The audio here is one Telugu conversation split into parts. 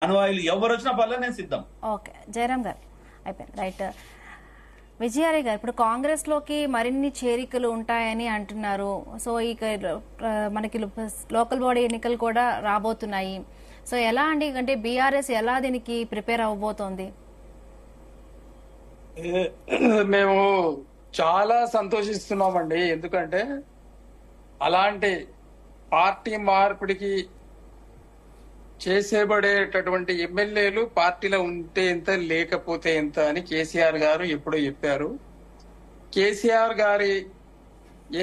అనువాయులు ఎవరు వచ్చినా పర్లేదు, నేను సిద్ధం. ఓకే, జయరాం గారు అయిపోయింది, రైట్. విజయారి గారు, ఇప్పుడు కాంగ్రెస్ లోకి మరిన్ని చేరికలు ఉంటాయని అంటున్నారు. సో ఇక మనకి లోకల్ బాడీ ఎన్నికలు కూడా రాబోతున్నాయి. సో ఎలా అండి, అంటే బీఆర్ఎస్ ఎలా దీనికి ప్రిపేర్ అవ్వబోతోంది? మేము చాలా సంతోషిస్తున్నామండి. ఎందుకంటే అలాంటి పార్టీ మార్పిడికి చేసేబడేటటువంటి ఎమ్మెల్యేలు పార్టీలో ఉంటే ఎంత లేకపోతే ఎంత అని కేసీఆర్ గారు ఎప్పుడో చెప్పారు. కేసీఆర్ గారి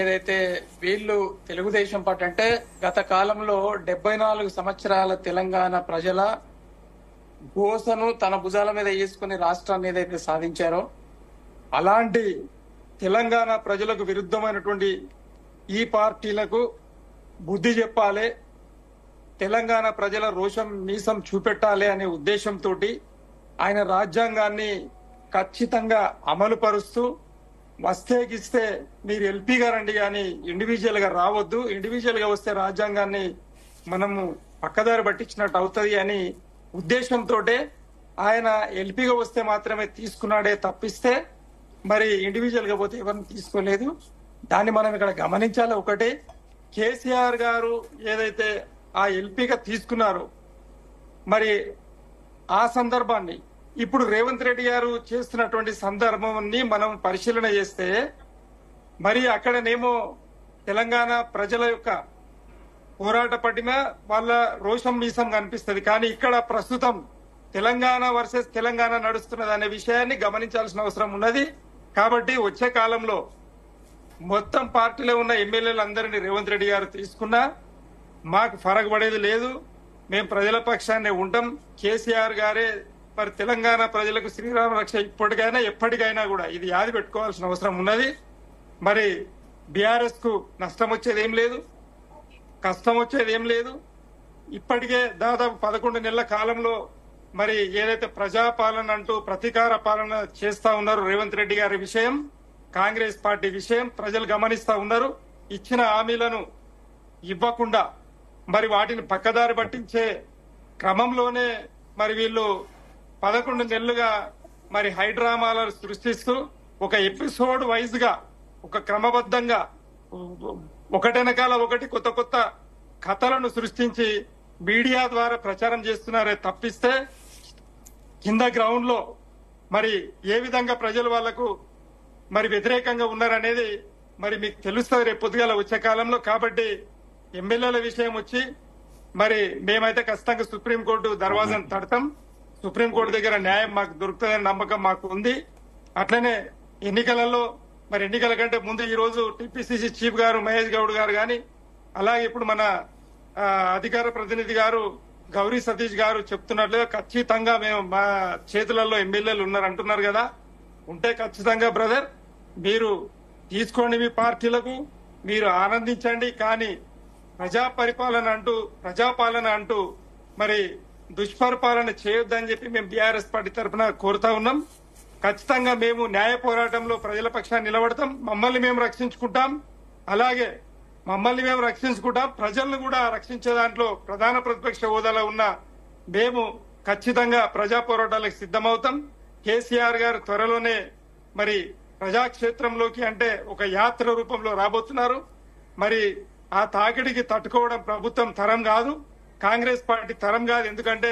ఏదైతే వీళ్ళు తెలుగుదేశం పార్టీ అంటే గత కాలంలో 74 సంవత్సరాల తెలంగాణ ప్రజల గోసను తన భుజాల మీద వేసుకుని రాష్ట్రాన్ని ఏదైతే సాధించారో అలాంటి తెలంగాణ ప్రజలకు విరుద్ధమైనటువంటి ఈ పార్టీలకు బుద్ధి చెప్పాలి, తెలంగాణ ప్రజల రోషం మీసం చూపెట్టాలి అనే ఉద్దేశంతో ఆయన రాజ్యాంగాన్ని ఖచ్చితంగా అమలు పరుస్తూ వస్తేగిస్తే మీరు ఎల్పీగా రండి కానీ ఇండివిజువల్ గా రావద్దు, ఇండివిజువల్ గా వస్తే రాజ్యాంగాన్ని మనము పక్కదారి పట్టించినట్టు అవుతుంది అని ఉద్దేశంతో ఆయన ఎల్పీగా వస్తే మాత్రమే తీసుకున్నాడే తప్పిస్తే మరి ఇండివిజువల్ గా పోతే ఎవరిని తీసుకోలేదు. దాన్ని మనం ఇక్కడ గమనించాలి. ఒకటి, కేసీఆర్ గారు ఏదైతే ఆ ఎల్పీగా తీసుకున్నారో మరి ఆ సందర్భాన్ని ఇప్పుడు రేవంత్ రెడ్డి గారు చేస్తున్నటువంటి సందర్భాన్ని మనం పరిశీలన చేస్తే మరి అక్కడనేమో తెలంగాణ ప్రజల యొక్క పోరాట పటిమ వాళ్ళ రోషం మీసం కనిపిస్తుంది. కానీ ఇక్కడ ప్రస్తుతం తెలంగాణ వర్సెస్ తెలంగాణ నడుస్తున్నది అనే విషయాన్ని గమనించాల్సిన అవసరం ఉన్నది. కాబట్టి వచ్చే కాలంలో మొత్తం పార్టీలో ఉన్న ఎమ్మెల్యేలందరినీ రేవంత్ రెడ్డి గారు తీసుకున్నా మాకు ఫరక్ పడేది లేదు. మేము ప్రజల పక్షాన్ని ఉంటాం. కేసీఆర్ గారే మరి తెలంగాణ ప్రజలకు శ్రీరామ రక్ష ఇప్పటికైనా ఎప్పటికైనా కూడా ఇది యాది పెట్టుకోవాల్సిన అవసరం ఉన్నది. మరి బీఆర్ఎస్ కు నష్టం వచ్చేది ఏం లేదు, కష్టం వచ్చేది ఏం లేదు. ఇప్పటికే దాదాపు 11 నెలల కాలంలో మరి ఏదైతే ప్రజాపాలన అంటూ ప్రతీకార పాలన చేస్తా ఉన్నారు రేవంత్ రెడ్డి గారి విషయం, కాంగ్రెస్ పార్టీ విషయం ప్రజలు గమనిస్తా ఉన్నారు. ఇచ్చిన హామీలను ఇవ్వకుండా మరి వాటిని పక్కదారి పట్టించే క్రమంలోనే మరి వీళ్ళు 11 నెలలుగా మరి హైడ్రామాలను సృష్టిస్తూ ఒక ఎపిసోడ్ వైజ్ గా ఒక క్రమబద్ధంగా ఒకటెనకాల ఒకటి కొత్త కొత్త కథలను సృష్టించి మీడియా ద్వారా ప్రచారం చేస్తున్నారే తప్పిస్తే కింద గ్రౌండ్ లో మరి ఏ విధంగా ప్రజలు వాళ్లకు మరి వ్యతిరేకంగా ఉన్నారనేది మరి మీకు తెలుస్తుంది రేపు పొద్దుగాల వచ్చే కాలంలో. కాబట్టి ఎమ్మెల్యేల విషయం వచ్చి మరి మేమైతే ఖచ్చితంగా సుప్రీంకోర్టు దర్వాజాను తడతాం. సుప్రీంకోర్టు దగ్గర న్యాయం మాకు దొరుకుతుందనే నమ్మకం మాకు ఉంది. అట్లనే ఎన్నికలలో మరి ఎన్నికల కంటే ముందు ఈ రోజు టీపీసీసీ చీఫ్ గారు మహేష్ గౌడ్ గారు గాని అలాగే ఇప్పుడు మన అధికార ప్రతినిధి గారు గౌరీ సతీష్ గారు చెప్తున్నట్లుగా ఖచ్చితంగా మేము మా చేతులలో ఎమ్మెల్యేలు ఉన్నారంటున్నారు కదా. ఉంటే ఖచ్చితంగా బ్రదర్ మీరు తీసుకోండి, మీ పార్టీలకు మీరు ఆనందించండి. కానీ ప్రజాపాలన అంటూ మరి దుష్పరిపాలన చేయొద్దని చెప్పి మేము బీఆర్ఎస్ పార్టీ తరఫున కోరుతా ఉన్నాం. ఖచ్చితంగా మేము న్యాయ పోరాటంలో ప్రజల పక్షాన్ని నిలబడతాం. మమ్మల్ని మేము రక్షించుకుంటాం, అలాగే ప్రజలను కూడా రక్షించే దాంట్లో ప్రధాన ప్రతిపక్ష హోదాలో ఉన్న మేము ఖచ్చితంగా ప్రజా పోరాటాలకు సిద్ధమవుతాం. కేసీఆర్ గారు త్వరలోనే మరి ప్రజాక్షేత్రంలోకి అంటే ఒక యాత్ర రూపంలో రాబోతున్నారు. మరి ఆ తాకిడికి తట్టుకోవడం ప్రభుత్వం తరం కాదు, కాంగ్రెస్ పార్టీ తరం కాదు. ఎందుకంటే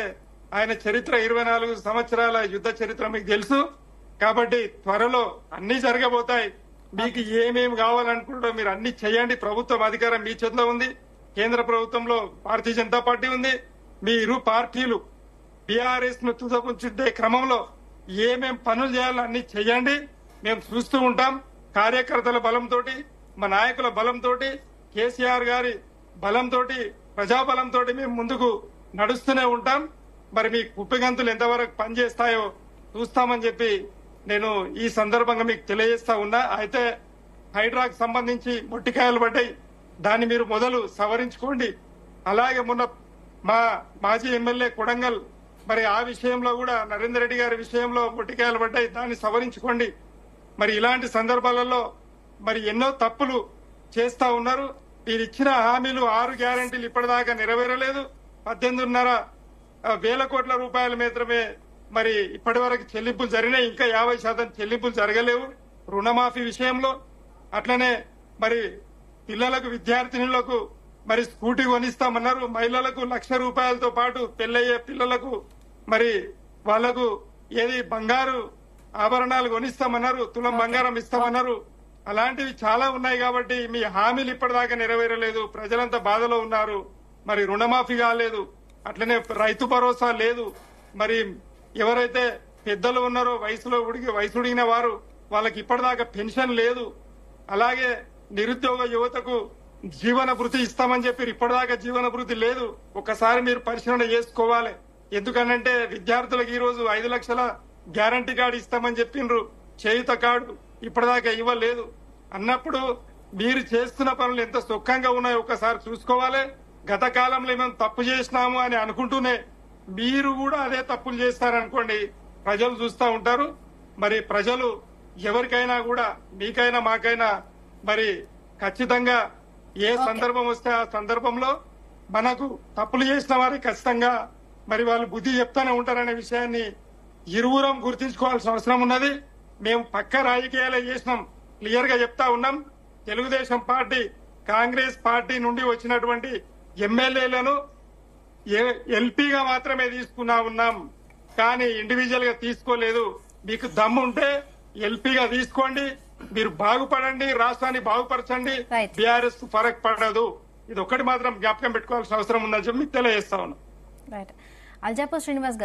ఆయన చరిత్ర 24 సంవత్సరాల యుద్ధ చరిత్ర మీకు తెలుసు. కాబట్టి త్వరలో అన్ని జరగబోతాయి. మీకు ఏమేమి కావాలనుకుంటారో మీరు అన్ని చేయండి. ప్రభుత్వం అధికారం మీ చేతిలో ఉంది. కేంద్ర ప్రభుత్వంలో భారతీయ జనతా పార్టీ ఉంది. మీ ఇరు పార్టీలు బీఆర్ఎస్ ను తుదపుంచుంటే క్రమంలో ఏమేం పనులు చేయాలో అన్ని చేయండి. మేము చూస్తూ ఉంటాం. కార్యకర్తల బలంతో, మా నాయకుల బలంతో, కేసీఆర్ గారి బలంతో, ప్రజాబలంతో మేము ముందుకు నడుస్తూనే ఉంటాం. మరి మీ కుప్పిగంతులు ఎంతవరకు పనిచేస్తాయో చూస్తామని చెప్పి నేను ఈ సందర్భంగా మీకు తెలియజేస్తా ఉన్నా. అయితే హైడ్రాకు సంబంధించి మొట్టికాయలు పడ్డాయి, దాన్ని మీరు మొదలు సవరించుకోండి. అలాగే మొన్న మా మాజీ ఎమ్మెల్యే కొడంగల్ మరి ఆ విషయంలో కూడా నరేందర్ రెడ్డి గారి విషయంలో మొట్టికాయలు పడ్డాయి, దాన్ని సవరించుకోండి. మరి ఇలాంటి సందర్భాలలో మరి ఎన్నో తప్పులు చేస్తా ఉన్నారు. మీరు ఇచ్చిన హామీలు 6 గ్యారెంటీలు ఇప్పటిదాకా నెరవేరలేదు. 18.5 వేల కోట్ల రూపాయల మాత్రమే మరి ఇప్పటి వరకు చెల్లింపులు జరిగినాయి. ఇంకా 50% చెల్లింపులు జరగలేవు రుణమాఫీ విషయంలో. అట్లనే మరి పిల్లలకు విద్యార్థినులకు మరి స్కూటీ కొనిస్తామన్నారు. మహిళలకు 1,00,000 రూపాయలతో పాటు పెళ్ళయ్యే పిల్లలకు మరి వాళ్లకు ఏది బంగారు ఆభరణాలు కొనిస్తామన్నారు, తులం బంగారం ఇస్తామన్నారు. అలాంటివి చాలా ఉన్నాయి. కాబట్టి మీ హామీలు ఇప్పటిదాకా నెరవేరలేదు. ప్రజలంతా బాధలో ఉన్నారు. మరి రుణమాఫీ కాలేదు, అట్లనే రైతు భరోసా లేదు. మరి ఎవరైతే పెద్దలు ఉన్నారో వయసు ఉడిగిన వారు వాళ్ళకి ఇప్పటిదాకా పెన్షన్ లేదు. అలాగే నిరుద్యోగ యువతకు జీవన భృతి ఇస్తామని చెప్పి ఇప్పటిదాకా జీవన భృతి లేదు. ఒకసారి మీరు పరిశీలన చేసుకోవాలి. ఎందుకనంటే విద్యార్థులకు ఈ రోజు 5 లక్షల గ్యారంటీ కార్డు ఇస్తామని చెప్పిండ్రు, చేయుత కార్డు ఇప్పటిదాకా ఇవ్వలేదు. అన్నప్పుడు మీరు చేస్తున్న పనులు ఎంత సుఖంగా ఉన్నాయో ఒకసారి చూసుకోవాలి. గత కాలంలో మేము తప్పు చేసినాము అని అనుకుంటూనే మీరు కూడా అదే తప్పులు చేస్తారనుకోండి, ప్రజలు చూస్తూ ఉంటారు. మరి ప్రజలు ఎవరికైనా కూడా, మీకైనా మాకైనా మరి ఖచ్చితంగా ఏ సందర్భం వస్తే ఆ సందర్భంలో మనకు తప్పులు చేసిన వారికి ఖచ్చితంగా మరి వాళ్ళు బుద్ధి చెప్తానే ఉంటారనే విషయాన్ని ఇరువురం గుర్తించుకోవాల్సిన అవసరం ఉన్నది. మేము పక్క రాజకీయాలే చేసినాం, క్లియర్ గా చెప్తా ఉన్నాం. తెలుగుదేశం పార్టీ, కాంగ్రెస్ పార్టీ నుండి వచ్చినటువంటి ఎమ్మెల్యేలను ఎల్పీగా మాత్రమే తీసుకున్నా ఉన్నాం, కానీ ఇండివిజువల్ గా తీసుకోలేదు. మీకు దమ్ము ఉంటే ఎల్పీగా తీసుకోండి, మీరు బాగుపడండి, రాష్ట్రాన్ని బాగుపరచండి. బీఆర్ఎస్ ఫరక్ పడదు. ఇది ఒక్కటి మాత్రం జ్ఞాపకం పెట్టుకోవాల్సిన అవసరం ఉందని చెప్పి మీకు తెలియజేస్తా ఉన్నాం. అల్జాపూర్ శ్రీనివాస్ గారు.